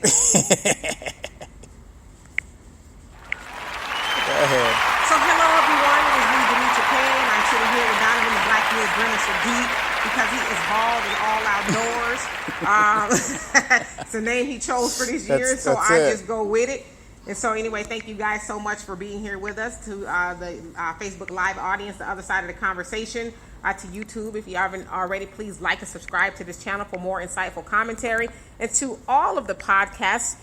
ahead. So hello everyone, it is me, Demetria Kay, and I'm sitting here with Donovan the Blackwood Brennan Sadiq because he is bald and all outdoors. It's a name he chose for this year, so I just go with it. And so anyway, thank you guys so much for being here with us, to the Facebook Live audience, the other side of the conversation, to YouTube. If you haven't already, please like and subscribe to this channel for more insightful commentary. And to all of the podcasts,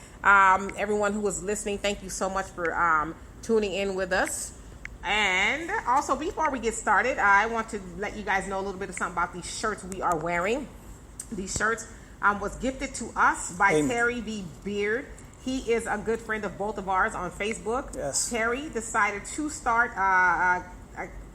everyone who was listening, thank you so much for tuning in with us. And also, before we get started, I want to let you guys know a little bit of something about these shirts we are wearing. These shirts was gifted to us by Terry V. Beard. He is a good friend of both of ours on Facebook. Yes. Terry decided to start a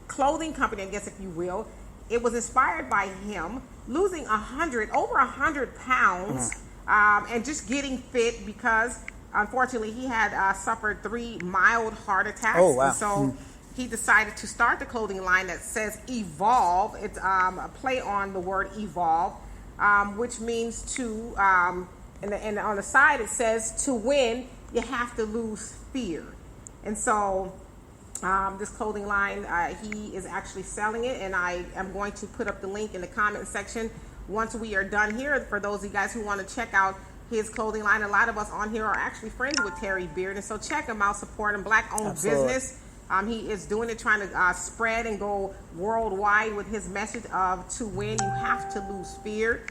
clothing company, I guess, if you will. It was inspired by him losing over 100 pounds and just getting fit because, unfortunately, he had suffered 3 mild heart attacks. Oh, wow. And so he decided to start the clothing line that says Evolve. It's a play on the word evolve, which means to... And on the side it says, to win, you have to lose fear. And so this clothing line, he is actually selling it, and I am going to put up the link in the comment section once we are done here for those of you guys who want to check out his clothing line. A lot of us on here are actually friends with Terry Beard, and so check him out, support him. Black-owned business. He is doing it, trying to spread and go worldwide with his message of to win, you have to lose fear.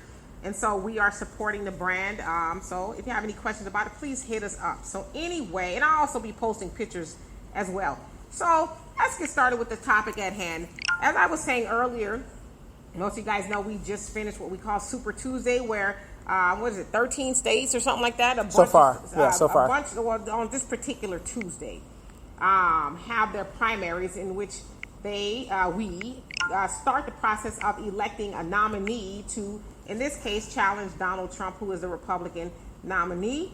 And so we are supporting the brand. So if you have any questions about it, please hit us up. So anyway, and I'll also be posting pictures as well. So let's get started with the topic at hand. As I was saying earlier, most of you guys know we just finished what we call Super Tuesday, where, 13 states or something like that? So far. A bunch, well, on this particular Tuesday, have their primaries in which we start the process of electing a nominee to, in this case, challenge Donald Trump, who is the Republican nominee.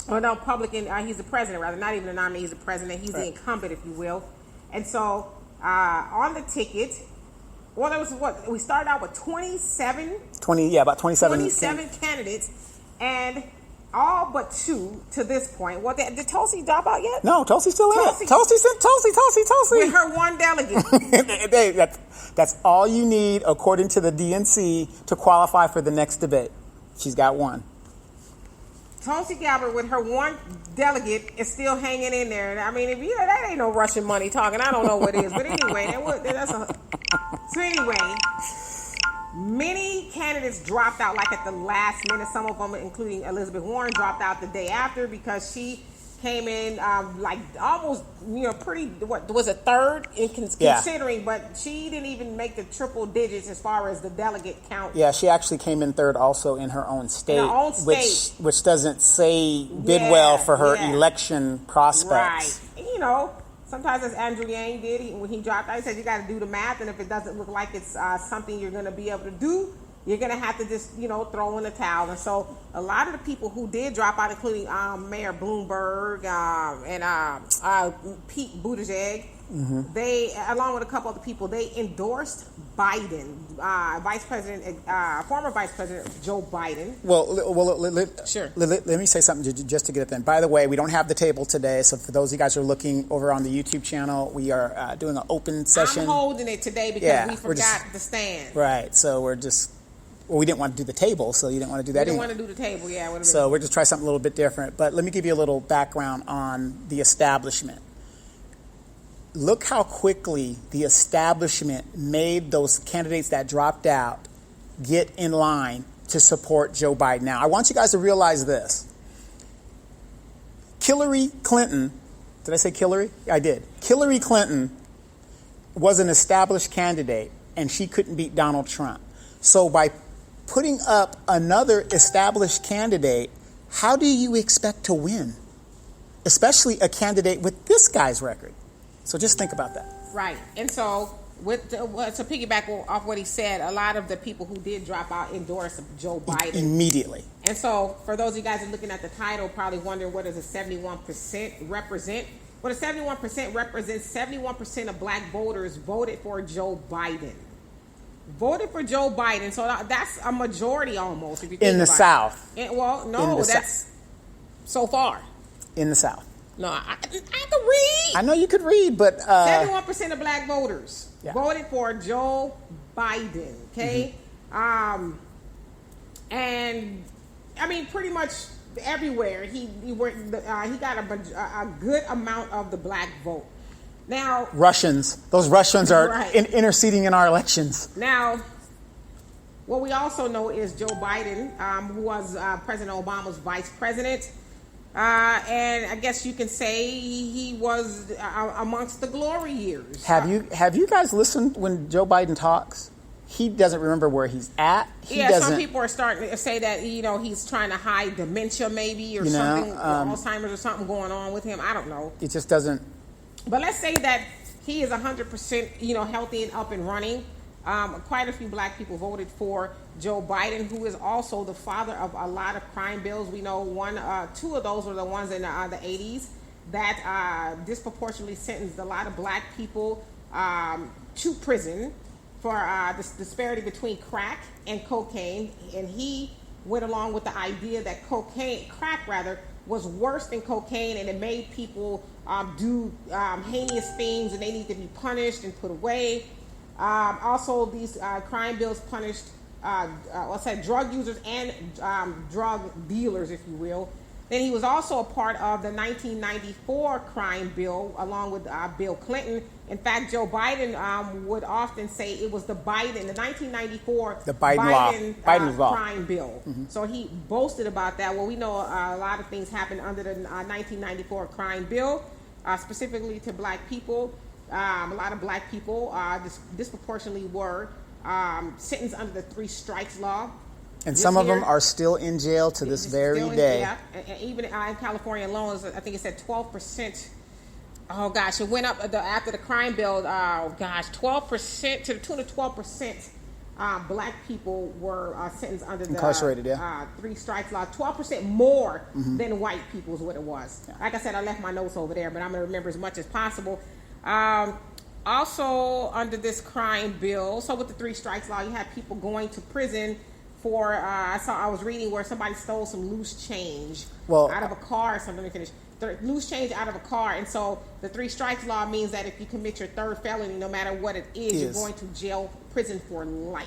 Or no, Republican, he's the president, rather. Not even a nominee, he's the president. He's the incumbent, if you will. And so, on the ticket, well, there was we started out with 27 candidates, and all but 2 to this point. Well, did Tulsi drop out yet? No, Tulsi's still in it. Tulsi. With her 1 delegate. That's all you need, according to the DNC, to qualify for the next debate. She's got 1. Tulsi Gabbard, with her 1 delegate, is still hanging in there. I mean, that ain't no Russian money talking. I don't know what it is. But anyway, so anyway, many candidates dropped out like at the last minute. Some of them, including Elizabeth Warren, dropped out the day after because she came in like almost, pretty, what was a third in considering, but she didn't even make the triple digits as far as the delegate count. Yeah, she actually came in third also in her own state, which doesn't say bid well for her election prospects. Right. Sometimes as Andrew Yang did, when he dropped out, he said you got to do the math, and if it doesn't look like it's something you're going to be able to do, you're going to have to just, throw in the towel. And so a lot of the people who did drop out, including Mayor Bloomberg and Pete Buttigieg, they, along with a couple other people, they endorsed Biden, former Vice President Joe Biden. Let me say something just to get it then. By the way, we don't have the table today, so for those of you guys who are looking over on the YouTube channel, we are doing an open session. I'm holding it today because we forgot the stand. Right, so we're just... Well, we didn't want to do the table, so you didn't want to do that. We didn't want to do the table, So we're just trying something a little bit different. But let me give you a little background on the establishment. Look how quickly the establishment made those candidates that dropped out get in line to support Joe Biden. Now, I want you guys to realize this. Hillary Clinton, did I say Hillary? I did. Hillary Clinton was an established candidate, and she couldn't beat Donald Trump. So by putting up another established candidate, how do you expect to win? Especially a candidate with this guy's record. So just think about that. Right. And so to piggyback off what he said, a lot of the people who did drop out endorsed Joe Biden. Immediately. And so for those of you guys who are looking at the title, probably wondering what does a 71% represent? Well, the 71% represents 71% of black voters voted for Joe Biden. Voted for Joe Biden, so that's a majority almost. If you think in the about South. It. Well, no, that's so far. in the South. No, I can read. I know you could read, but 71% of black voters Yeah. voted for Joe Biden. Okay, and I mean pretty much everywhere he got a good amount of the black vote. Now those Russians are Right. interceding in our elections. Now, what we also know is Joe Biden, who was President Obama's vice president, and I guess you can say he was amongst the glory years. Have you guys listened when Joe Biden talks? He doesn't remember where he's at. Some people are starting to say that he's trying to hide dementia, maybe, or something, Alzheimer's or something going on with him. I don't know. It just doesn't. But let's say that he is 100%, healthy and up and running. Quite a few black people voted for Joe Biden, who is also the father of a lot of crime bills. We know two of those were the ones in the 80s that disproportionately sentenced a lot of black people to prison for this disparity between crack and cocaine. And he went along with the idea that crack was worse than cocaine, and it made people do heinous things, and they need to be punished and put away. Also, these crime bills punished, drug users and drug dealers, if you will. Then he was also a part of the 1994 crime bill, along with Bill Clinton. In fact, Joe Biden would often say it was the 1994 Biden law. crime bill. Mm-hmm. So he boasted about that. Well, we know a lot of things happened under the 1994 crime bill, specifically to black people. A lot of black people disproportionately were sentenced under the 3 strikes law. And some of them are still in jail to this very day. Yeah, and even in California alone, I think it said 12%. Oh gosh, it went up after the crime bill. 12% to the tune of 12%. Black people were sentenced under incarcerated, the 3 strikes law. 12% more than white people is what it was. Yeah. Like I said, I left my notes over there, but I'm going to remember as much as possible. Also, under this crime bill, so with the 3 strikes law, you had people going to prison for, I was reading where somebody stole some loose change out of a car or something. Let me finish. Loose change out of a car. And so the 3 strikes law means that if you commit your 3rd felony, no matter what it is, you're going to prison for life.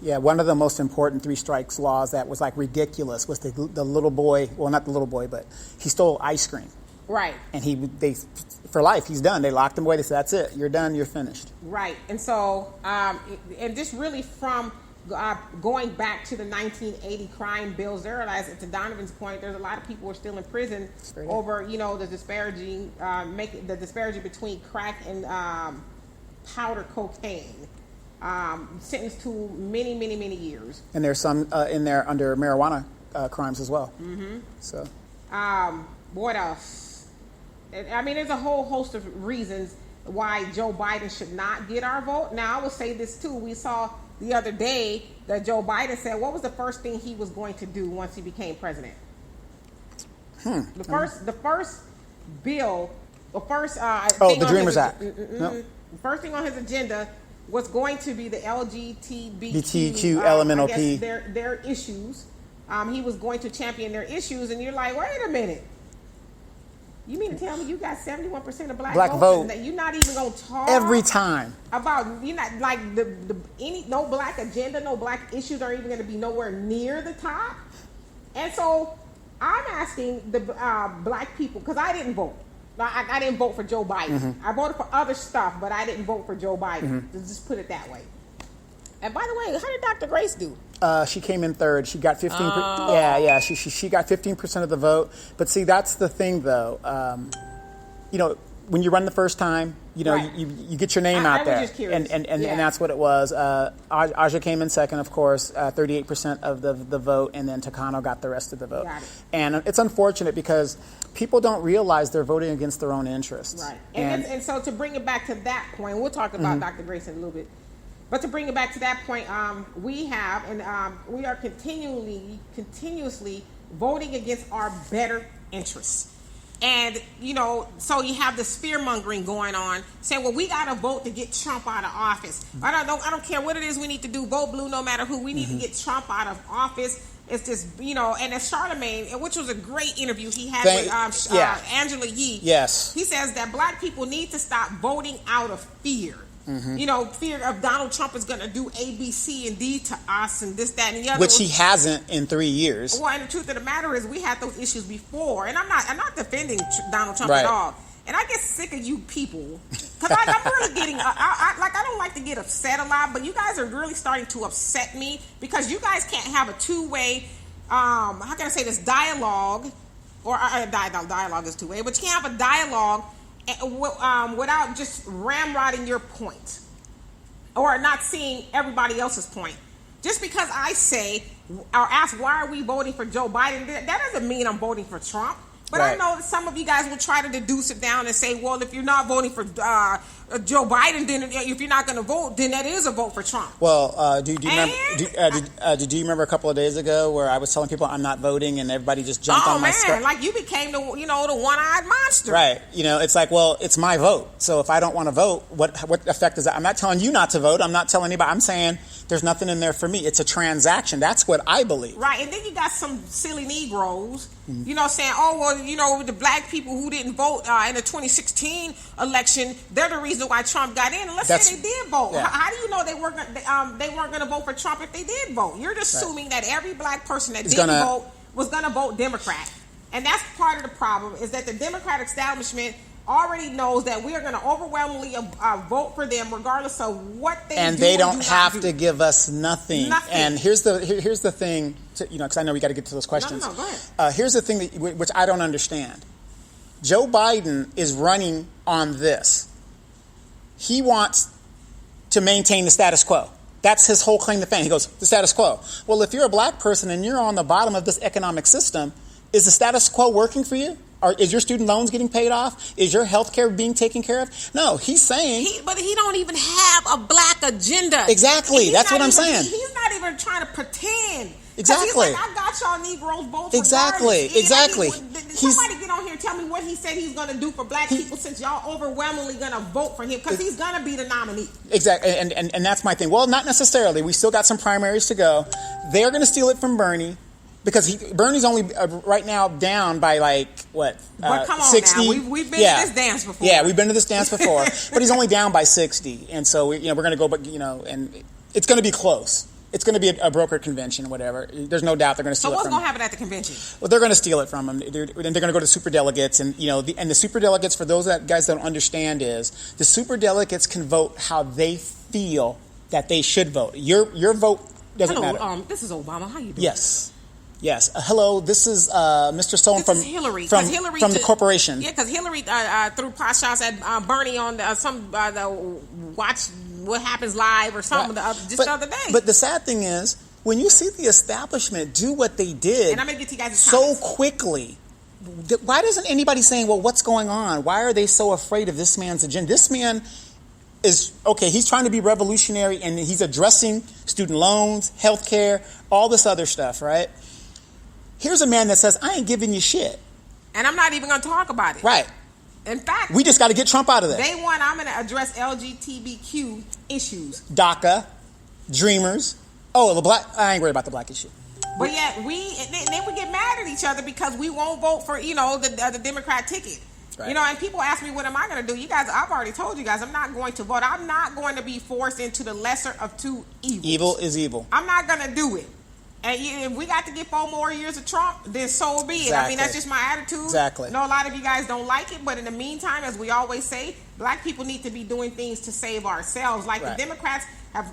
Yeah, one of the most important 3 strikes laws that was like ridiculous was the little boy, well, not the little boy, but he stole ice cream. Right. And for life, he's done. They locked him away. They said, that's it. You're done. You're finished. Right. And so, and just really from going back to the 1980 crime bills, there, as to Donovan's point, there's a lot of people who are still in prison over, the disparity between crack and powder cocaine, sentenced to many, many, many years. And there's some in there under marijuana crimes as well. Mm-hmm. So, what else? I mean, there's a whole host of reasons why Joe Biden should not get our vote. Now, I will say this too. We saw the other day that Joe Biden said, what was the first thing he was going to do once he became president? The first bill, the Dreamers Act. The first thing on his agenda was going to be the LGBTQ elemental P. Their issues. He was going to champion their issues, and you're like, wait a minute. You mean to tell me you got 71% of black votes and that you're not even going to talk every time about, you're not like no black agenda, no black issues are even going to be nowhere near the top? And so I'm asking the black people, because I didn't vote. I didn't vote for Joe Biden. Mm-hmm. I voted for other stuff, but I didn't vote for Joe Biden. Mm-hmm. Just put it that way. And by the way, how did Dr. Grace do? She came in 3rd. She got 15%. Yeah. She got 15% of the vote. But see, that's the thing, though. When you run the first time, right. you get your name out there. I was just curious. And that's what it was. Aja came in 2nd, of course, 38% of the vote, and then Takano got the rest of the vote. Got it. And it's unfortunate because people don't realize they're voting against their own interests. Right. And so to bring it back to that point, we'll talk about Dr. Grace in a little bit. But to bring it back to that point, we are continuously voting against our better interests. And, so you have this fear-mongering going on, saying, well, we got to vote to get Trump out of office. I don't care what it is we need to do, vote blue no matter who. We need to get Trump out of office. It's just, and as Charlemagne, which was a great interview he had with Angela Yee. Yes. He says that black people need to stop voting out of fear. Fear of Donald Trump is going to do A, B, C, and D to us and this, that, and the other. Which he hasn't in 3 years. Well, and the truth of the matter is we had those issues before. And I'm not defending Donald Trump at all. And I get sick of you people. Because I'm really getting, I don't like to get upset a lot, but you guys are really starting to upset me because you guys can't have a two-way, how can I say this, dialogue, or dialogue is two-way, but you can't have a dialogue without just ramrodding your point or not seeing everybody else's point. Just because I say or ask why are we voting for Joe Biden, that doesn't mean I'm voting for Trump. But I know that some of you guys will try to deduce it down and say, well, if you're not voting for Joe Biden, then if you're not going to vote, then that is a vote for Trump. Well, do you remember? Did you remember a couple of days ago where I was telling people I'm not voting and everybody just jumped on my skirt? Oh man, like you became the one-eyed monster. Right. It's like, well, it's my vote. So if I don't want to vote, what effect is that? I'm not telling you not to vote. I'm not telling anybody. I'm saying there's nothing in there for me. It's a transaction. That's what I believe. Right. And then you got some silly Negroes, saying, oh, well, the black people who didn't vote in the 2016 election, they're the reason why Trump got in. And let's say they did vote. Yeah. How do you know they weren't going to vote for Trump if they did vote? You're just assuming that every black person that didn't vote was going to vote Democrat. And that's part of the problem, is that the Democratic establishment already knows that we are going to overwhelmingly vote for them regardless of what they do. And they don't have to give us nothing. And here's the thing, because I know we got to get to those questions. No, go ahead. Here's the thing which I don't understand. Joe Biden is running on this. He wants to maintain the status quo. That's his whole claim to fame. He goes, the status quo. Well, if you're a black person and you're on the bottom of this economic system, is the status quo working for you? Or is your student loans getting paid off? Is your health care being taken care of? No, he's saying... But he don't even have a black agenda. Exactly. That's what I'm saying. He's not even trying to pretend. Exactly. He's like, I got y'all Negroes votes. Exactly. Somebody get on here and tell me what he said he's going to do for black people, since y'all overwhelmingly going to vote for him, because he's going to be the nominee. Exactly. And that's my thing. Well, not necessarily. We still got some primaries to go. They're going to steal it from Bernie. Because Bernie's only right now down by but come on 60. Now. We've been to this dance before. Yeah, we've been to this dance before. But he's only down by 60, and so we're going to go. But and it's going to be close. It's going to be a brokered convention, whatever. There's no doubt they're going to steal it from him. So what's going to happen at the convention? Well, they're going to steal it from him. They're going to go to superdelegates, and and the superdelegates, for those guys that don't understand, is the superdelegates can vote how they feel that they should vote. Your vote doesn't matter. This is Obama. How you doing? Yes. Hello, this is Mr. Stone from Hillary. From the corporation. Yeah, because Hillary threw pot shots at Bernie on the Watch What Happens Live or something the other day. But the sad thing is, when you see the establishment do what they did, and I'm gonna get to you guys so quickly, why doesn't anybody saying, well, what's going on? Why are they so afraid of this man's agenda? This man is, okay, he's trying to be revolutionary, and he's addressing student loans, health care, all this other stuff, right? Here's a man that says, I ain't giving you shit. And I'm not even going to talk about it. Right. In fact, we just got to get Trump out of there. Day one, I'm going to address LGBTQ issues. DACA, Dreamers. Oh, I ain't worried about the black issue. But yet, then we get mad at each other because we won't vote for, the Democrat ticket. Right. And people ask me, what am I going to do? You guys, I've already told you guys, I'm not going to vote. I'm not going to be forced into the lesser of two evils. Evil is evil. I'm not going to do it. And if we got to get 4 more years of Trump, then so be it. Exactly. I mean, that's just my attitude. Exactly. I know a lot of you guys don't like it, but in the meantime, as we always say, black people need to be doing things to save ourselves. Like the Democrats have,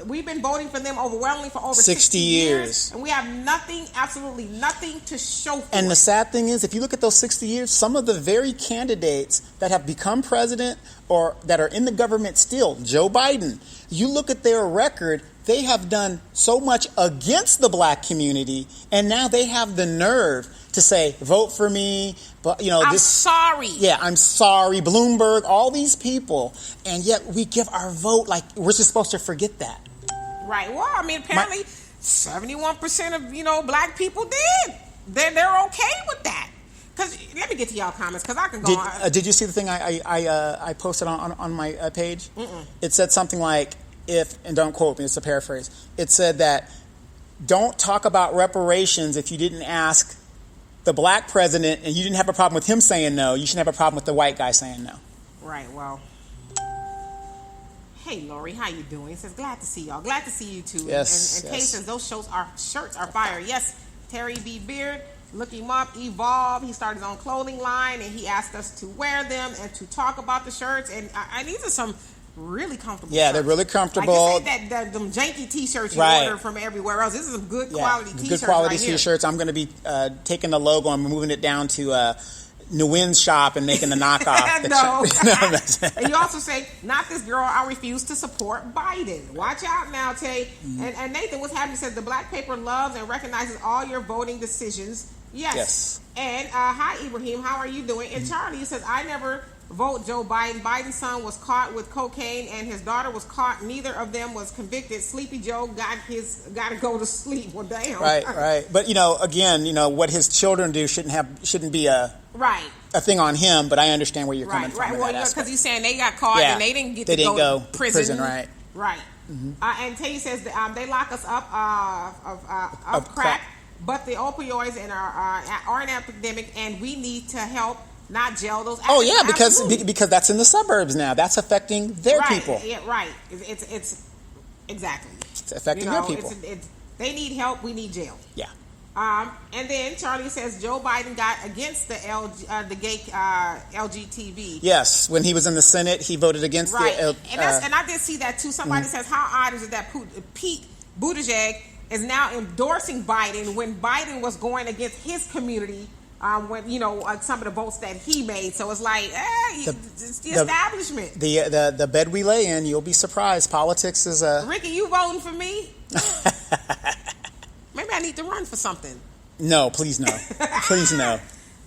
we've been voting for them overwhelmingly for over 60 years. And we have nothing, absolutely nothing to show for it. And the sad thing is, if you look at those 60 years, some of the very candidates that have become president or that are in the government still, Joe Biden, you look at their record, they have done so much against the black community, and now they have the nerve to say, vote for me. But I'm sorry. Yeah, I'm sorry. Bloomberg, all these people, and yet we give our vote like we're just supposed to forget that. Right. Well, I mean, apparently 71% of black people did. They're okay with that. Because let me get to y'all comments, because I can go on. Did you see the thing I posted on my page? Mm-mm. It said something like, and don't quote me, it's a paraphrase. It said that don't talk about reparations if you didn't ask the black president and you didn't have a problem with him saying no. You shouldn't have a problem with the white guy saying no. Right, well. Hey, Lori, how you doing? He says, glad to see y'all. Glad to see you, too. Yes, and Kay says, those shirts are fire. Yes, Terry B. Beard, look him up, Evolve. He started his own clothing line, and he asked us to wear them and to talk about the shirts. And these are some really comfortable shirts. They're really comfortable. Like, this ain't them janky T-shirts you Right. order from everywhere else. This is some good quality T-shirts good quality right here. T-shirts. I'm going to be taking the logo and moving it down to Nguyen's shop and making the knockoff. No. And you also say, not this girl, I refuse to support Biden. Watch out now, Tay. Mm-hmm. And Nathan, what's happening, says the black paper loves and recognizes all your voting decisions. Yes. And hi, Ibrahim, how are you doing? And Charlie says, I never vote Joe Biden. Biden's son was caught with cocaine and his daughter was caught. Neither of them was convicted. Sleepy Joe got to go to sleep. Well, damn. Right. But again, what his children do shouldn't be a thing on him. But I understand where you're coming from. Right. Well, because he's saying they got caught and they didn't get to go to prison. Right. Mm-hmm. And Tay says they lock us up of crack, but the opioids are an epidemic, and we need to help. Not jail those. Oh yeah, because that's in the suburbs now. That's affecting their people. Yeah, right. It's exactly. It's affecting their people. They need help. We need jail. Yeah. And then Charlie says Joe Biden got against the gay LGTB. Yes, when he was in the Senate, he voted against and I did see that too. Somebody says, how odd is it that Pete Buttigieg is now endorsing Biden when Biden was going against his community? When some of the votes that he made, so it's like, it's the establishment. The bed we lay in, you'll be surprised. Politics is a. Ricky, you voting for me? Maybe I need to run for something. No, please no, please no.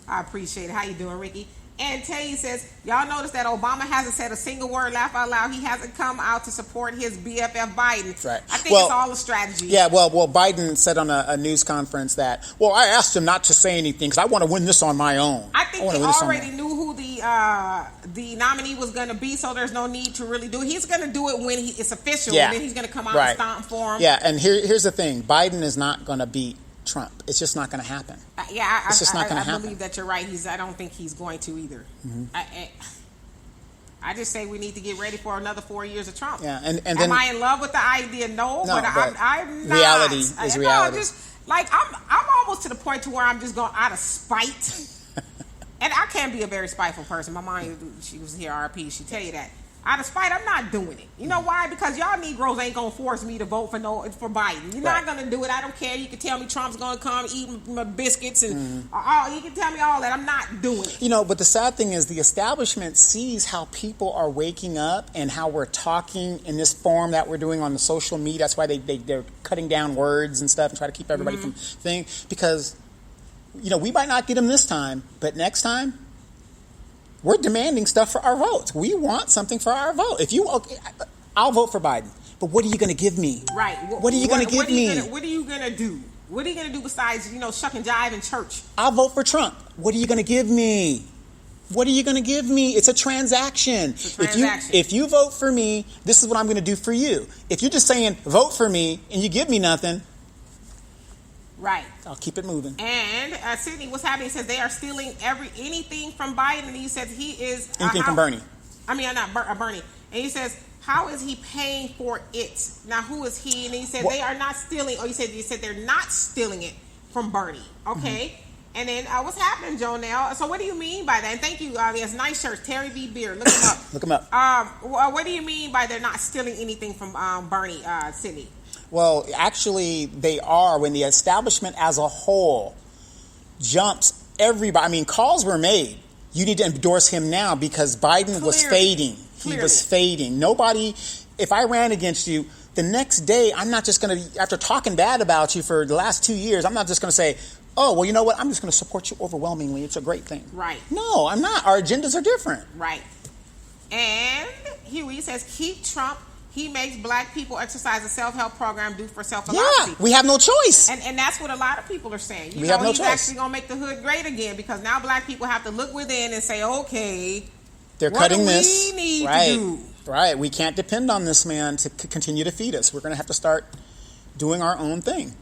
I appreciate it. How you doing, Ricky? And Tay says, y'all notice that Obama hasn't said a single word, laugh out loud. He hasn't come out to support his BFF Biden. Right. I think it's all a strategy. Yeah, well, Biden said on a news conference that, I asked him not to say anything because I want to win this on my own. I think he already knew who the nominee was going to be, so there's no need to really do it. He's going to do it when it's official, and then he's going to come out and stomp for him. Yeah, and here's the thing. Biden is not going to beat Trump. It's just not going to happen. It's just not going to happen. I believe that you're right. I don't think he's going to either. Mm-hmm. I just say we need to get ready for another 4 years of Trump. Yeah, and am then, I in love with the idea? No, but I'm not. Reality is reality. Just like I'm almost to the point to where I'm just going out of spite. And I can be a very spiteful person. My mom, she was here, RP. She tell you that. Out of spite, I'm not doing it. You know why? Because y'all Negroes ain't gonna force me to vote for Biden. You're not gonna do it. I don't care. You can tell me Trump's gonna come eat my biscuits and you can tell me all that. I'm not doing it. But the sad thing is the establishment sees how people are waking up and how we're talking in this form that we're doing on the social media. That's why they're cutting down words and stuff and try to keep everybody from thing. Because we might not get them this time, but next time. We're demanding stuff for our votes. We want something for our vote. I'll vote for Biden. But what are you going to give me? Right. What are you going to give me? What are you going to do? What are you going to do besides, shuck and jive in church? I'll vote for Trump. What are you going to give me? What are you going to give me? It's a transaction. It's a transaction. If you vote for me, this is what I'm going to do for you. If you're just saying, vote for me, and you give me nothing, right. I'll keep it moving. And Sydney, what's happening? He says they are stealing anything from Biden. And he says he is anything from Bernie. Not Bernie. And he says, how is he paying for it? Now, who is he? And he said they are not stealing. Oh, you said they're not stealing it from Bernie. Okay. Mm-hmm. And then what's happening, Jonelle? So what do you mean by that? And thank you. He has nice shirts. Terry V. Beard. Look him up. Look him up. What do you mean by they're not stealing anything from Bernie, Sydney? Well, actually, they are when the establishment as a whole jumps everybody. Calls were made. You need to endorse him now because Biden was fading. He was fading. Nobody, if I ran against you, the next day, I'm not just going to, after talking bad about you for the last 2 years, I'm not just going to say, oh, well, you know what? I'm just going to support you overwhelmingly. It's a great thing. Right. No, I'm not. Our agendas are different. Right. And Huey says, keep Trump. He makes black people exercise a self-help program due for self-philosophy. Yeah, we have no choice. And that's what a lot of people are saying. We have no he's choice. Actually going to make the hood great again because now black people have to look within and say, okay, they're cutting this. What do we need to do? Right. We can't depend on this man to continue to feed us. We're going to have to start doing our own thing.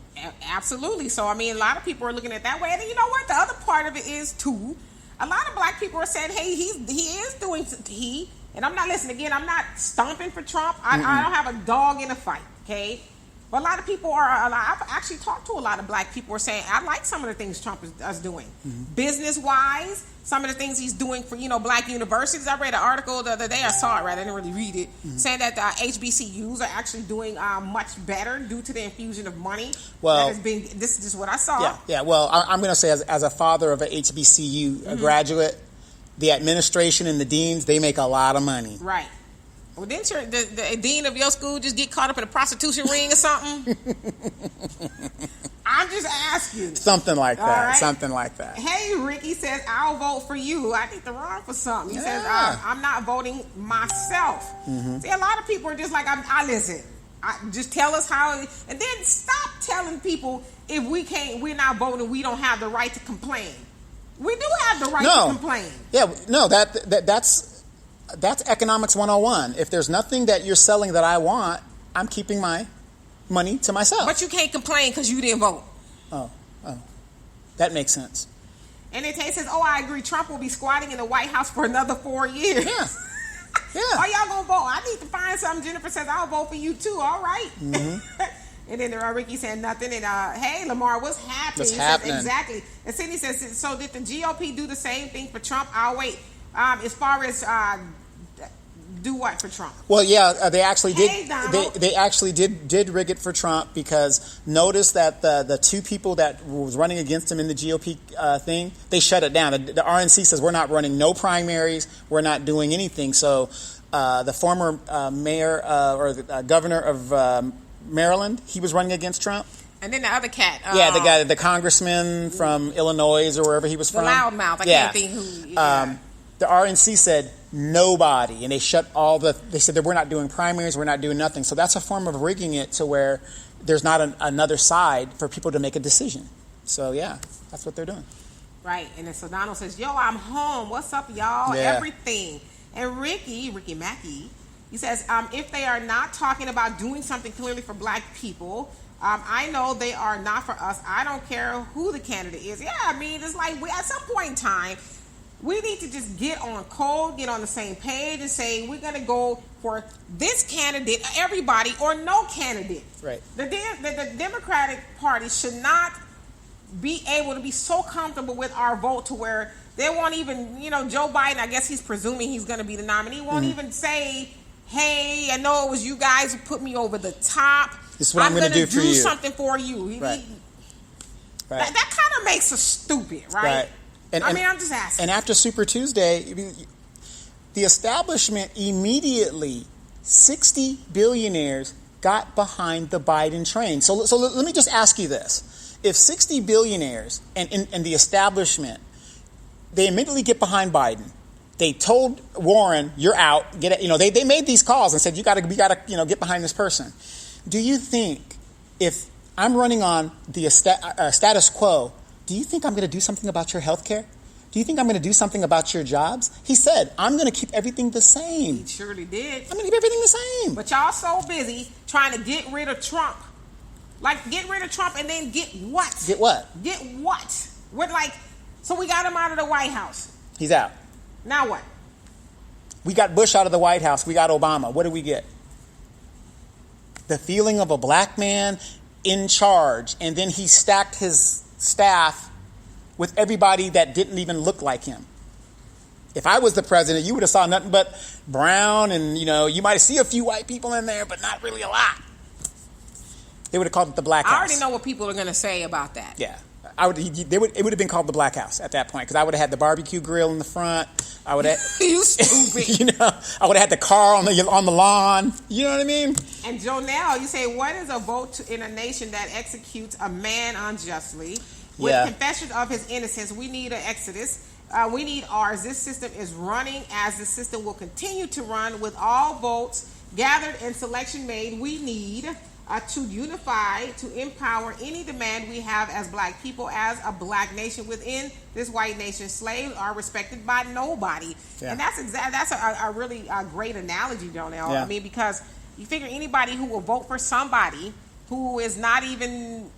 Absolutely. So, I mean, a lot of people are looking at it that way. And you know what? The other part of it is, too, a lot of black people are saying, hey, he is doing, and I'm not listening again, I'm not stomping for Trump. I don't have a dog in a fight, okay? But a lot of people I've actually talked to a lot of black people who are saying, I like some of the things Trump is doing. Business-wise, some of the things he's doing for, black universities. I read an article the other day, I saw it, right? I didn't really read it, saying that the HBCUs are actually doing much better due to the infusion of money. Well, this is just what I saw. Yeah. Well, I'm going to say as a father of an HBCU graduate, the administration and the deans, they make a lot of money. Right. Well, didn't the dean of your school just get caught up in a prostitution ring or something? I'm just asking. Something like that. Right? Something like that. Hey, Ricky says, I'll vote for you. I need to run for something. He says, I'm not voting myself. See, a lot of people are just like, I listen. Just tell us how, and then stop telling people if we're not voting, we don't have the right to complain. We do have the right to complain. Yeah, no, that's economics 101. If there's nothing that you're selling that I want, I'm keeping my money to myself. But you can't complain because you didn't vote. Oh, that makes sense. And then Tay says, I agree. Trump will be squatting in the White House for another 4 years. Yeah. Oh, y'all gonna vote? I need to find something. Jennifer says, I'll vote for you too. All right. And then Ricky said nothing. And hey, Lamar, what's happening? What's happening? Says, exactly. And Sydney says, so did the GOP do the same thing for Trump? I'll wait. As far as do what for Trump? Well, yeah, they actually Hey, did. They actually did rig it for Trump, because notice that the two people that was running against him in the GOP thing, they shut it down. The RNC says we're not running no primaries, we're not doing anything. So the former mayor or the governor of Maryland, he was running against Trump. And then the other cat. The congressman from Illinois or wherever he was from. The loudmouth. I can't think who. Yeah. The RNC said nobody, and they shut they said that we're not doing primaries, we're not doing nothing. So that's a form of rigging it to where there's not another side for people to make a decision. So yeah, that's what they're doing. Right. And then so Donald says, yo, I'm home. What's up, y'all? Yeah. Everything. And Ricky Mackey, he says, if they are not talking about doing something clearly for black people, I know they are not for us. I don't care who the candidate is. Yeah, I mean, it's like at some point in time, we need to just get on code, get on the same page, and say we're going to go for this candidate, everybody, or no candidate. Right. The Democratic Party should not be able to be so comfortable with our vote to where they won't even, Joe Biden, I guess he's presuming he's going to be the nominee, won't even say, hey, I know it was you guys who put me over the top. This is what I'm going to do for you. Do something for you. Right. That kind of makes us stupid, right? I'm just asking. And after Super Tuesday, the establishment immediately, 60 billionaires got behind the Biden train. So let me just ask you this. If 60 billionaires and the establishment, they immediately get behind Biden, they told Warren, you're out. They made these calls and said, we got to get behind this person. Do you think if I'm running on the status quo, do you think I'm going to do something about your health care? Do you think I'm going to do something about your jobs? He said, I'm going to keep everything the same. He surely did. I'm going to keep everything the same. But y'all so busy trying to get rid of Trump. Like, get rid of Trump and then get what? Get what? Get what? So we got him out of the White House. He's out. Now what? We got Bush out of the White House. We got Obama. What do we get? The feeling of a black man in charge. And then he stacked his staff with everybody that didn't even look like him. If I was the president, you would have saw nothing but brown, and you might see a few white people in there, but not really a lot. They would have called it the Black House. I already know what people are going to say about that. Yeah, it would have been called the Black House at that point, because I would have had the barbecue grill in the front. I would have you stupid. I would have had the car on the lawn. You know what I mean? And Jonelle, you say, what is a vote in a nation that executes a man unjustly? With confession of his innocence, we need an exodus. We need ours. This system is running as the system will continue to run with all votes gathered and selection made. We need to unify, to empower any demand we have as black people, as a black nation within this white nation. Slaves are respected by nobody. Yeah. And that's a really great analogy, Jonelle. Yeah. I mean, because you figure anybody who will vote for somebody who is not even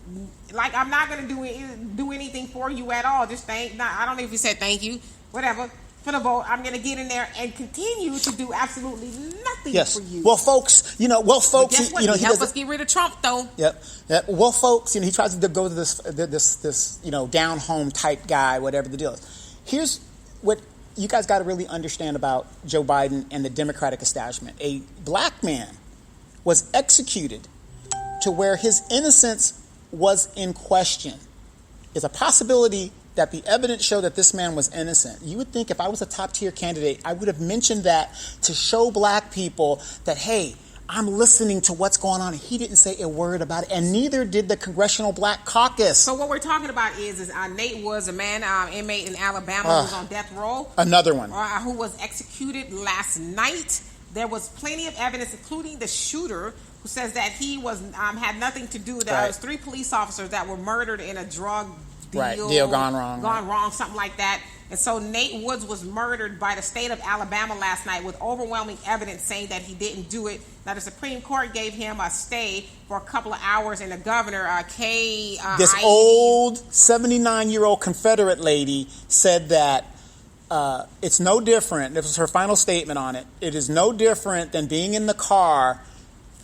like, I'm not going to do anything for you at all. Just I don't know if he said thank you, whatever. For the vote, I'm going to get in there and continue to do absolutely nothing for you. Well, folks, but guess what? He helped us get rid of Trump, though. Yep. Well, folks, he tries to go to this down home type guy, whatever the deal is. Here's what you guys got to really understand about Joe Biden and the Democratic establishment. A black man was executed to where his innocence was in question. It's a possibility that the evidence showed that this man was innocent. You would think if I was a top-tier candidate, I would have mentioned that to show black people that, hey, I'm listening to what's going on. He didn't say a word about it, and neither did the Congressional Black Caucus. So what we're talking about is Nate Woods, a man, inmate in Alabama who's on death row. Another one. Who was executed last night. There was plenty of evidence, including the shooter, who says that he was had nothing to do. There was 3 police officers that were murdered in a drug deal gone wrong, something like that. And so Nate Woods was murdered by the state of Alabama last night with overwhelming evidence saying that he didn't do it. Now, the Supreme Court gave him a stay for a couple of hours, and the governor, this old 79-year-old Confederate lady said that it's no different. This was her final statement on it. It is no different than being in the car,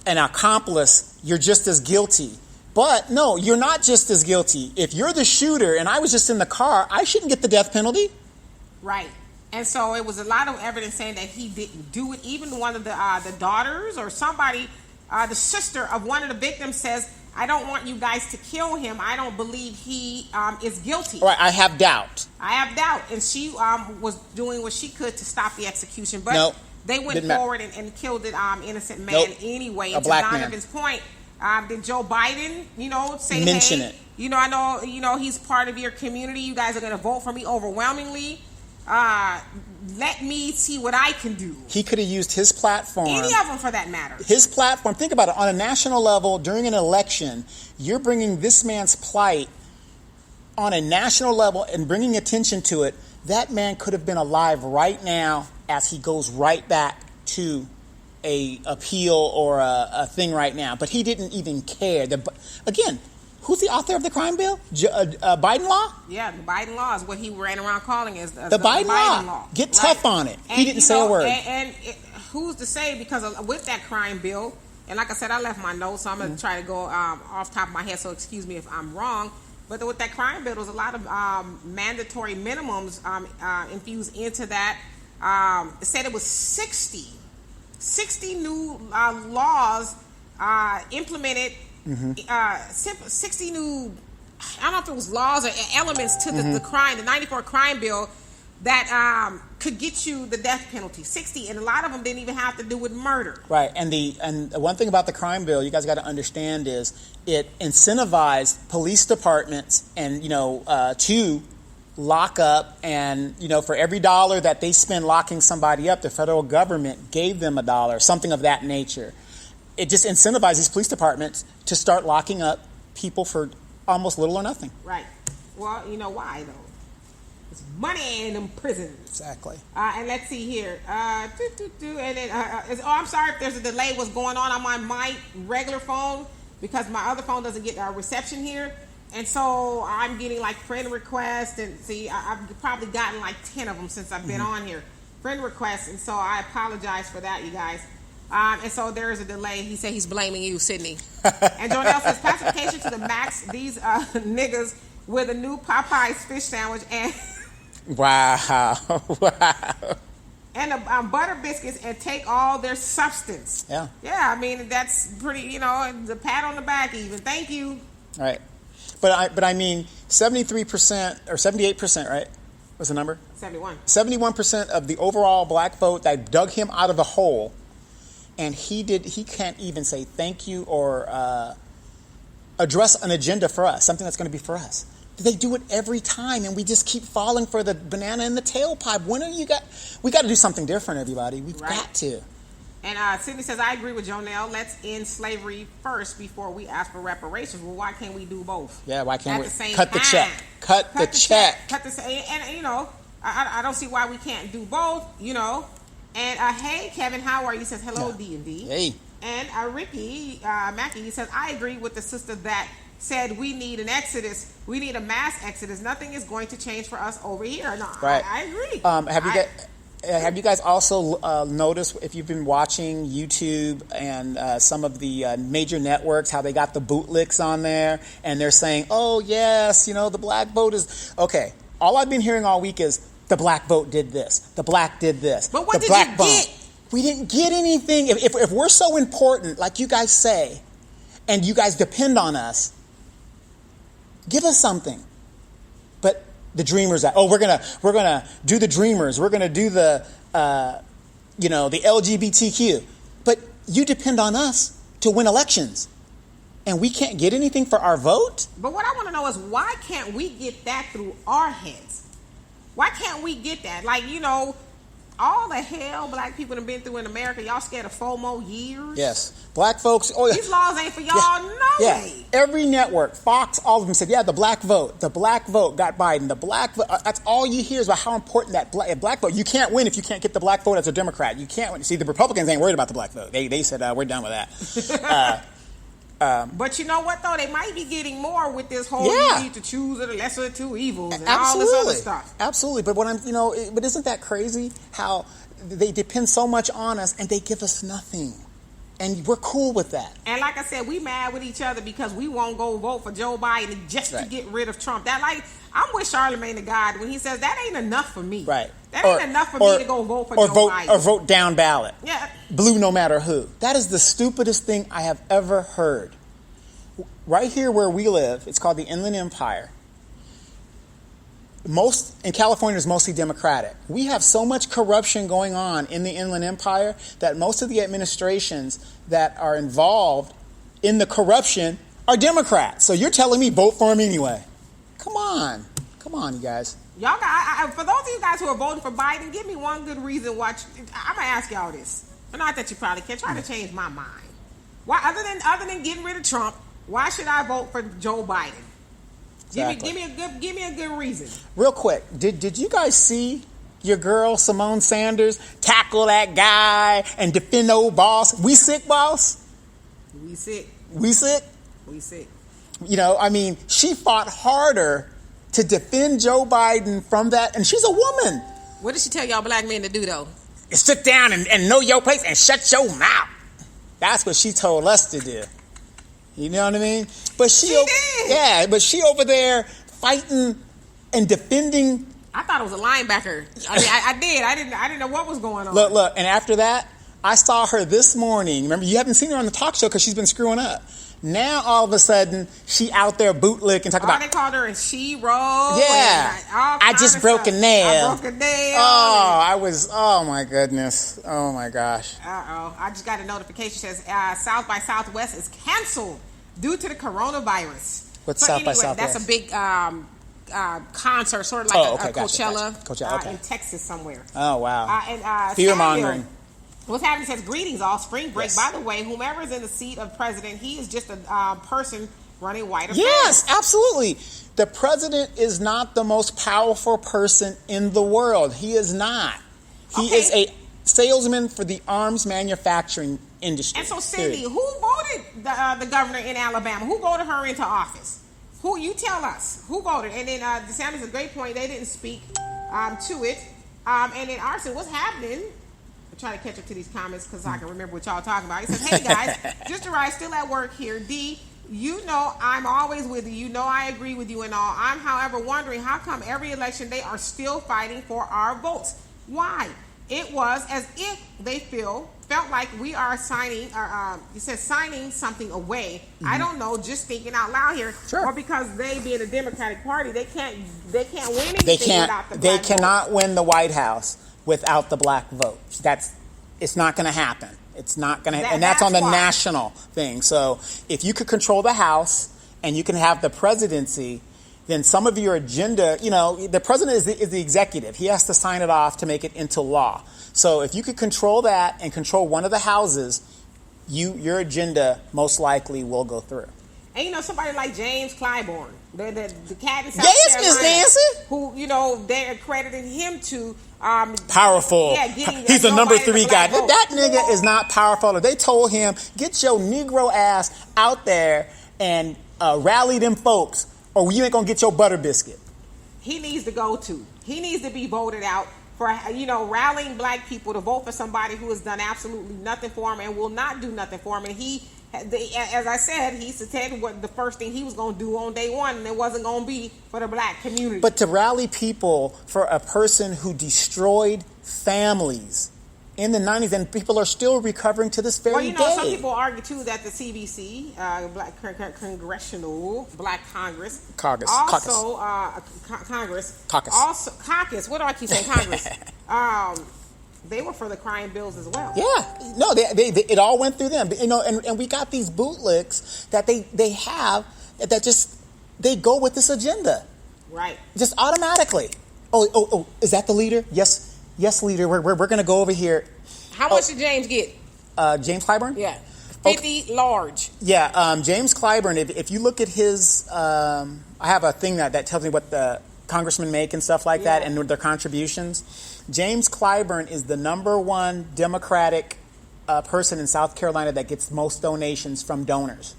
an accomplice. You're just as guilty. But no, you're not just as guilty. If you're the shooter and I was just in the car, I shouldn't get the death penalty. Right. And so it was a lot of evidence saying that he didn't do it. Even one of the daughters or somebody, the sister of one of the victims says, I don't want you guys to kill him. I don't believe he is guilty. Right, I have doubt. And she was doing what she could to stop the execution. But they went forward and killed an innocent man anyway. And to Donovan's point, did Joe Biden, say, mention it? I know, he's part of your community. You guys are going to vote for me overwhelmingly. Let me see what I can do. He could have used his platform. Any of them, for that matter. His platform. Think about it. On a national level, during an election, you're bringing this man's plight on a national level and bringing attention to it. That man could have been alive right now as he goes right back to a appeal or a thing right now, but he didn't even care. Again, who's the author of the crime bill? Biden law? Yeah, the Biden law is what he ran around calling as the Biden law. Get tough on it. He didn't say a word. And who's to say, because with that crime bill, and like I said, I left my notes, so I'm going to try to go off top of my head, so excuse me if I'm wrong. But with that crime bill, there was a lot of mandatory minimums infused into that. It said it was 60 new laws implemented, 60 new, I don't know if it was laws or elements to the crime, the 94 crime bill that could get you the death penalty. 60, and a lot of them didn't even have to do with murder. Right, and one thing about the crime bill you guys got to understand is it incentivized police departments and to lock up, and for every dollar that they spend locking somebody up, the federal government gave them $1, something of that nature. It just incentivizes these police departments to start locking up people for almost little or nothing. Right. Well, you know why though? It's money in them prisons. Exactly. And let's see here. And then, I'm sorry if there's a delay. What's going on? I'm on my regular phone because my other phone doesn't get reception here. And so I'm getting like friend requests, and see, I've probably gotten like 10 of them since I've been on here. Friend requests, and so I apologize for that, you guys. And so there is a delay. He said he's blaming you, Sydney. And Jonelle says, pacification to the max. These niggas with a new Popeyes fish sandwich and wow. And the butter biscuits, and take all their substance. Yeah. Yeah, I mean, that's pretty, the pat on the back even. Thank you. All right. But I mean, 73% or 78%, right? What's the number? 71. 71% of the overall black vote that dug him out of the hole, and he can't even say thank you or address an agenda for us, something that's going to be for us. They do it every time, and we just keep falling for the banana in the tailpipe. We got to do something different, everybody. We've got to. And Sydney says, I agree with Jonelle. Let's end slavery first before we ask for reparations. Well, why can't we do both? Yeah, why can't we? At the same cut time. the check. Cut the check. And I don't see why we can't do both, And hey, Kevin, how are you? He says, hello, D&D. Hey. And Ricky Mackey says, I agree with the sister that said we need an exodus. We need a mass exodus. Nothing is going to change for us over here. No, Right. I agree. Have you guys also noticed, if you've been watching YouTube and some of the major networks, how they got the bootlicks on there, and they're saying, oh, yes, the black vote is... Okay, all I've been hearing all week is the black vote did this, the black did this. But what the did black you vote. get? We didn't get anything. If we're so important, like you guys say, and you guys depend on us, give us something. But the dreamers, we're gonna do the dreamers. We're gonna do the the LGBTQ. But you depend on us to win elections, and we can't get anything for our vote. But what I want to know is, why can't we get that through our heads? Why can't we get that? All the hell black people have been through in America, y'all scared of FOMO years? Yes. Black folks... Oh, these laws ain't for y'all, no way. Every network, Fox, all of them said, the black vote. The black vote got Biden. The black vote... That's all you hear is about how important that black vote... You can't win if you can't get the black vote as a Democrat. You can't win. See, the Republicans ain't worried about the black vote. They said, we're done with that. But you know what, though? They might be getting more with this whole you need to choose the lesser of two evils and all this other stuff. Absolutely. But but isn't that crazy how they depend so much on us and they give us nothing? And we're cool with that. And like I said, we mad with each other because we won't go vote for Joe Biden just to get rid of Trump. I'm with Charlemagne the God when he says that ain't enough for me. Right. That ain't enough for me to go vote for Joe Biden. Or vote down ballot. Yeah. Blue no matter who. That is the stupidest thing I have ever heard. Right here where we live, it's called the Inland Empire. In California is mostly Democratic. We have so much corruption going on in the Inland Empire that most of the administrations that are involved in the corruption are Democrats. So you're telling me vote for them anyway. Come on, you guys. Y'all got, for those of you guys who are voting for Biden, give me one good reason why. I'm gonna ask y'all this. Not that you probably can. Try to change my mind. Why, other than getting rid of Trump, why should I vote for Joe Biden? Exactly. Give me a good reason. Real quick, did you guys see your girl Simone Sanders tackle that guy and defend old boss? We sick, boss? We sick. We sick? We sick. She fought harder to defend Joe Biden from that, and she's a woman. What did she tell y'all black men to do, though? Sit down and know your place and shut your mouth. That's what she told us to do. You know what I mean? But she did. Yeah, but she over there fighting and defending. I thought it was a linebacker. I did. I didn't know what was going on. Look, and after that, I saw her this morning. Remember, you haven't seen her on the talk show because she's been screwing up. Now, all of a sudden, she out there bootlick and talk about... they called her a she-roll. Yeah. I just broke a nail. I broke a nail. Oh, my goodness. Oh, my gosh. Uh-oh. I just got a notification that says South by Southwest is canceled due to the coronavirus. What's South by Southwest? That's a big concert, sort of like a Coachella. Coachella, in Texas somewhere. Oh, wow. And fear-mongering. What's happening says, greetings all, spring break. Yes. By the way, whomever is in the seat of president, he is just a person running white affairs. Yes, absolutely. The president is not the most powerful person in the world. He is not. He is a salesman for the arms manufacturing industry. And so, Cindy, who voted the governor in Alabama? Who voted her into office? Who? You tell us. Who voted? And then DeSantis, a great point. They didn't speak to it. And then Arson, what's happening? Try to catch up to these comments because I can remember what y'all talking about. He says, hey guys, just arrived, still at work here. D, I'm always with you. I agree with you and all. I'm, however, wondering how come every election they are still fighting for our votes. Why? It was as if they felt like we are signing, it says signing something away. Mm-hmm. I don't know, just thinking out loud here. Sure. Or because they being a Democratic Party, they can't win anything without the black vote. They cannot win the White House without the black vote. It's not going to happen. It's not going to, and that's on the national thing. So if you could control the House and you can have the presidency, then some of your agenda, the president is the executive. He has to sign it off to make it into law. So if you could control that and control one of the houses, your agenda most likely will go through. And you know, somebody like James Clyburn, the cat in South Yes, Carolina, Miss Nancy. who, you know, they're crediting him to Powerful. Yeah, getting He's a number 3 guy. vote. That nigga is not powerful. They told him, get your Negro ass out there and rally them folks, or you ain't gonna get your butter biscuit. He needs to go to. He needs to be voted out for, you know, rallying black people to vote for somebody who has done absolutely nothing for him and will not do nothing for him. And he, as I said, he said what the first thing he was going to do on day one, and it wasn't going to be for the black community. But to rally people for a person who destroyed families in the 90s, and people are still recovering to this very well, you know, day. some people argue too that the CBC, Black Congressional Black Congress, Caucus. also Congress, Caucus. also caucus. What do I keep saying? Congress. They were for the crime bills as well. Yeah, no, they it all went through them. You know, and we got these bootlicks that they have that just they go with this agenda, Right. just automatically. Oh, is that the leader? Yes, leader. We're going to go over here. How much did James get? James Clyburn? Yeah. 50 large. Yeah, James Clyburn, if you look at his, I have a thing that tells me what the congressmen make and stuff like that and their contributions. James Clyburn is the number 1 Democratic person in South Carolina that gets most donations from donors.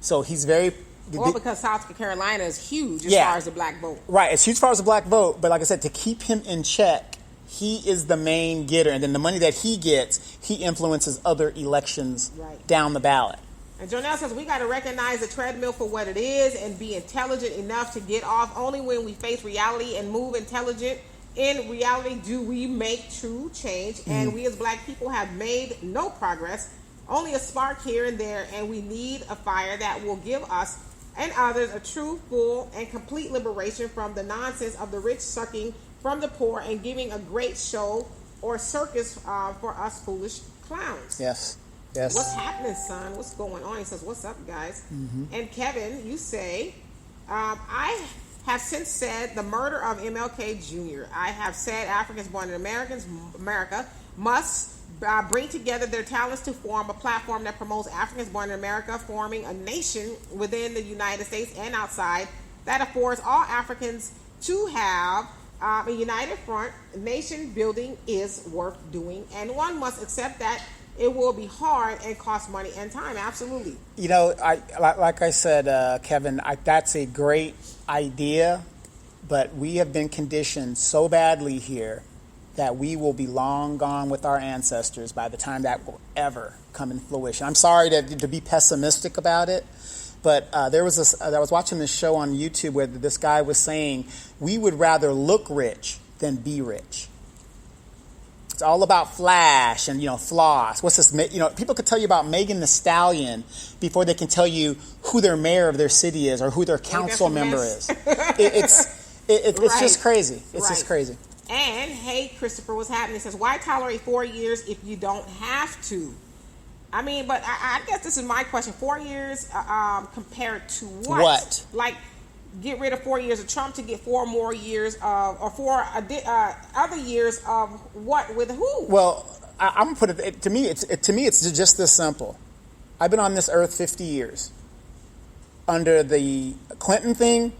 So he's very... Well, because South Carolina is huge as Yeah. far as the black vote. Right, it's huge as far as the black vote, but like I said, to keep him in check, he is the main getter, and then the money that he gets, he influences other elections down the ballot. And Jonelle says we got to recognize the treadmill for what it is and be intelligent enough to get off. Only when we face reality and move intelligent in reality do we make true change. And we as black people have made no progress, only a spark here and there, and we need a fire that will give us and others a true, full, and complete liberation from the nonsense of the rich sucking from the poor and giving a great show or circus for us foolish clowns. Yes. What's happening, son? What's going on? He says, what's up, guys? And Kevin, you say, I have since said the murder of MLK Jr. I have said Africans born in America must bring together their talents to form a platform that promotes Africans born in America, forming a nation within the United States and outside that affords all Africans to have a united front. Nation building is worth doing, and one must accept that it will be hard and cost money and time. Absolutely. You know, like I said, Kevin, that's a great idea, but we have been conditioned so badly here that we will be long gone with our ancestors by the time that will ever come in fruition. I'm sorry to be pessimistic about it, but I was watching this show on YouTube where this guy was saying we would rather look rich than be rich. It's all about flash and, floss. What's this? People could tell you about Megan Thee Stallion before they can tell you who their mayor of their city is or who their council member is. It's just crazy. It's just crazy. And, hey, Christopher, what's happening? He says, why tolerate 4 years if you don't have to? I mean, but I guess this is my question. 4 years compared to what? What? Like, get rid of 4 years of Trump to get 4 more years of, or 4 other years of what with who? Well, I'm gonna put it to me. It's just this simple. I've been on this earth 50 years. Under the Clinton thing,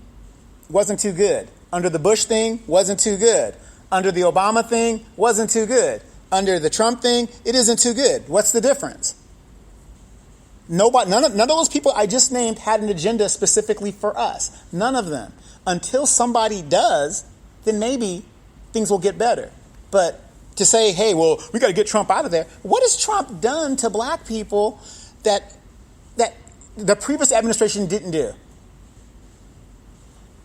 wasn't too good. Under the Bush thing, wasn't too good. Under the Obama thing, wasn't too good. Under the Trump thing, it isn't too good. What's the difference? None of those people I just named had an agenda specifically for us. None of them. Until somebody does, then maybe things will get better. But to say, hey, well, we got to get Trump out of there. What has Trump done to black people that the previous administration didn't do?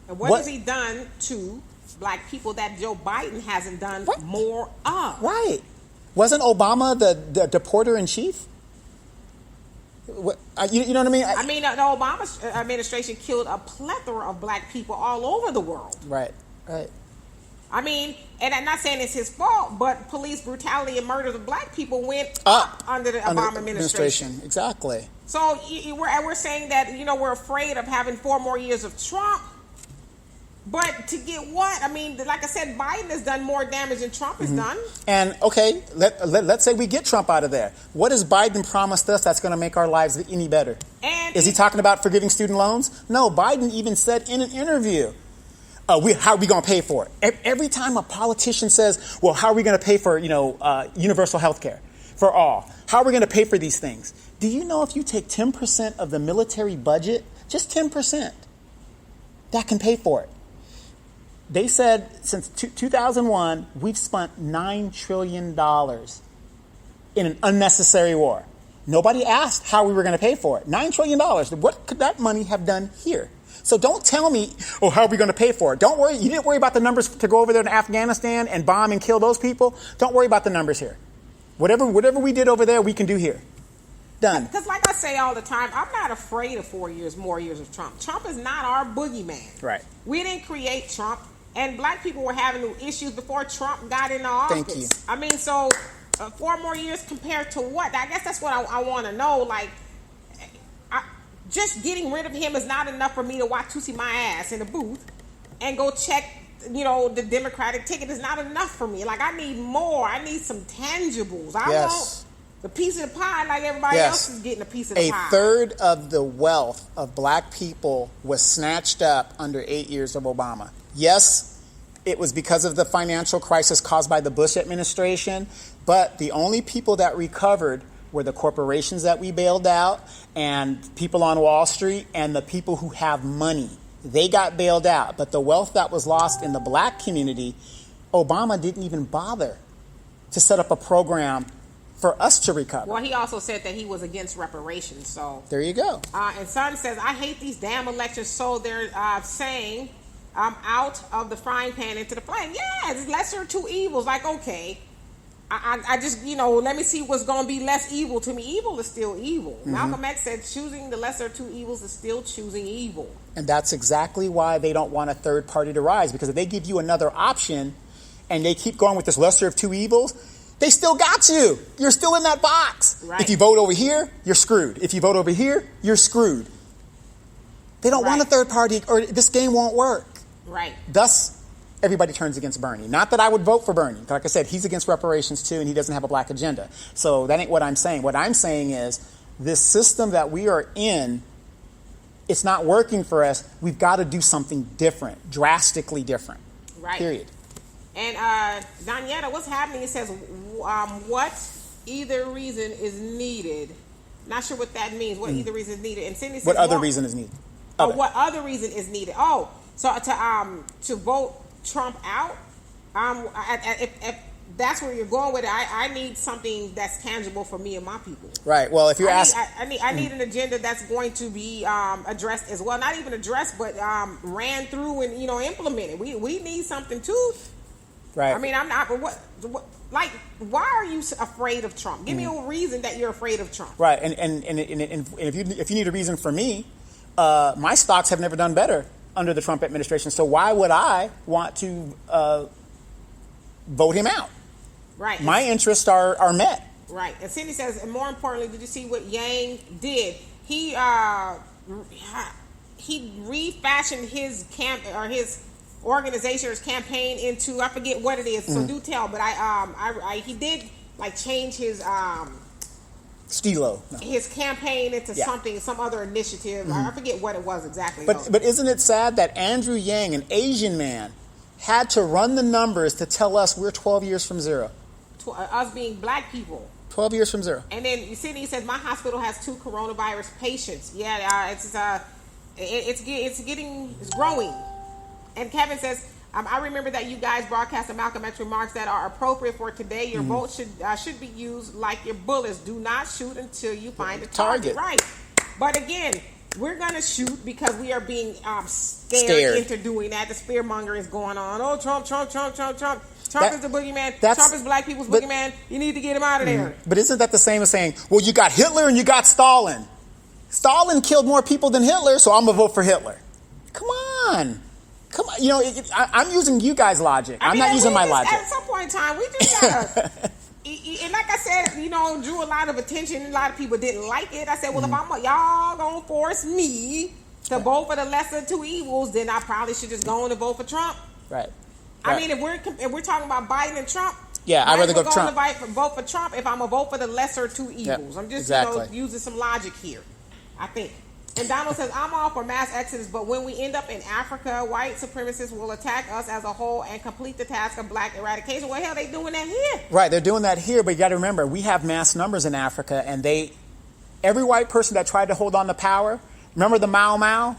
And what has he done to black people that Joe Biden hasn't done more of? Right. Wasn't Obama the deporter in chief? What, you know what I mean? I mean, the Obama administration killed a plethora of black people all over the world. Right. I mean, and I'm not saying it's his fault, but police brutality and murders of black people went up under the Obama administration. Exactly. So we're saying that, we're afraid of having 4 more years of Trump. But to get what? I mean, like I said, Biden has done more damage than Trump has done. And, okay, let's say we get Trump out of there. What has Biden promised us that's going to make our lives any better? And is he talking about forgiving student loans? No, Biden even said in an interview, how are we going to pay for it? Every time a politician says, well, how are we going to pay for, universal health care for all? How are we going to pay for these things? Do you know if you take 10% of the military budget, just 10%, that can pay for it? They said since 2001, we've spent $9 trillion in an unnecessary war. Nobody asked how we were going to pay for it. $9 trillion. What could that money have done here? So don't tell me, how are we going to pay for it? Don't worry. You didn't worry about the numbers to go over there to Afghanistan and bomb and kill those people. Don't worry about the numbers here. Whatever we did over there, we can do here. Done. Because like I say all the time, I'm not afraid of more years of Trump. Trump is not our boogeyman. Right. We didn't create Trump. And black people were having issues before Trump got into office. Thank you. I mean, so 4 more years compared to what? I guess that's what I want to know. Like, just getting rid of him is not enough for me to watch Tusi my ass in a booth and go check, the Democratic ticket. Is not enough for me. Like, I need more. I need some tangibles. I want the piece of the pie like everybody else is getting a piece of the pie. A third of the wealth of black people was snatched up under 8 years of Obama. Yes, it was because of the financial crisis caused by the Bush administration, but the only people that recovered were the corporations that we bailed out and people on Wall Street and the people who have money. They got bailed out. But the wealth that was lost in the black community, Obama didn't even bother to set up a program for us to recover. Well, he also said that he was against reparations. So there you go. And Son says, I hate these damn elections. So they're saying I'm out of the frying pan into the flame. Yeah, it's lesser of two evils. Like, okay, I just, let me see what's going to be less evil to me. Evil is still evil. Mm-hmm. Malcolm X said choosing the lesser of two evils is still choosing evil. And that's exactly why they don't want a third party to rise. Because if they give you another option and they keep going with this lesser of two evils, they still got you. You're still in that box. Right. If you vote over here, you're screwed. If you vote over here, you're screwed. They don't want a third party, or this game won't work. Right. Thus, everybody turns against Bernie. Not that I would vote for Bernie. Like I said, he's against reparations too, and he doesn't have a black agenda. So that ain't what I'm saying. What I'm saying is this system that we are in, it's not working for us. We've got to do something different, drastically different. Right. Period. And Danietta, what's happening? It says, what either reason is needed? Not sure what that means. What either reason is needed? And Cindy says, what other reason is needed? What other reason is needed? Oh, so to vote Trump out. If that's where you're going with it, I need something that's tangible for me and my people. Right. Well, if you're asking, I need an agenda that's going to be addressed as well. Not even addressed, but ran through and implemented. We need something too. Right. I mean, I'm not. But what? Like, why are you afraid of Trump? Give me a reason that you're afraid of Trump. Right. And if you need a reason for me, my stocks have never done better under the Trump administration. So why would I want to vote him out? Right. My interests are met. Right. And Cindy says, and more importantly, did you see what Yang did? He refashioned his his organization or his campaign into, I forget what it is. So do tell. But he did change his Stilo. No. His campaign into some other initiative. Mm-hmm. I forget what it was exactly. But isn't it sad that Andrew Yang, an Asian man, had to run the numbers to tell us we're 12 years from zero? Us being black people. 12 years from zero. And then Sydney says, my hospital has 2 coronavirus patients. Yeah, it's growing. And Kevin says, I remember that you guys broadcasted Malcolm X remarks that are appropriate for today. Your vote should be used like your bullets. Do not shoot until you find a target. Right. But again, we're going to shoot because we are being scared into doing that. The spear mongering is going on. Oh, Trump. Trump is the boogeyman. Trump is black people's boogeyman. You need to get him out of there. But isn't that the same as saying, well, you got Hitler and you got Stalin. Stalin killed more people than Hitler, so I'm going to vote for Hitler. Come on. I'm using you guys' logic. I'm not using my logic. At some point in time, we just gotta. And like I said, drew a lot of attention. A lot of people didn't like it. I said, well, if y'all gonna force me to vote for the lesser of two evils, then I probably should just go on and vote for Trump. Right. I mean, if we're talking about Biden and Trump, yeah, I'd rather go for Trump. Vote for Trump if I'm gonna vote for the lesser of two evils. I'm just using some logic here, I think. And Donald says, I'm all for mass exodus, but when we end up in Africa, white supremacists will attack us as a whole and complete the task of black eradication. Well, hell, they doing that here. Right, they're doing that here, but you got to remember, we have mass numbers in Africa, and every white person that tried to hold on to power, remember the Mau Mau?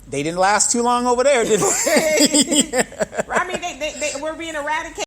They didn't last too long over there, did they? I mean, they were being eradicated.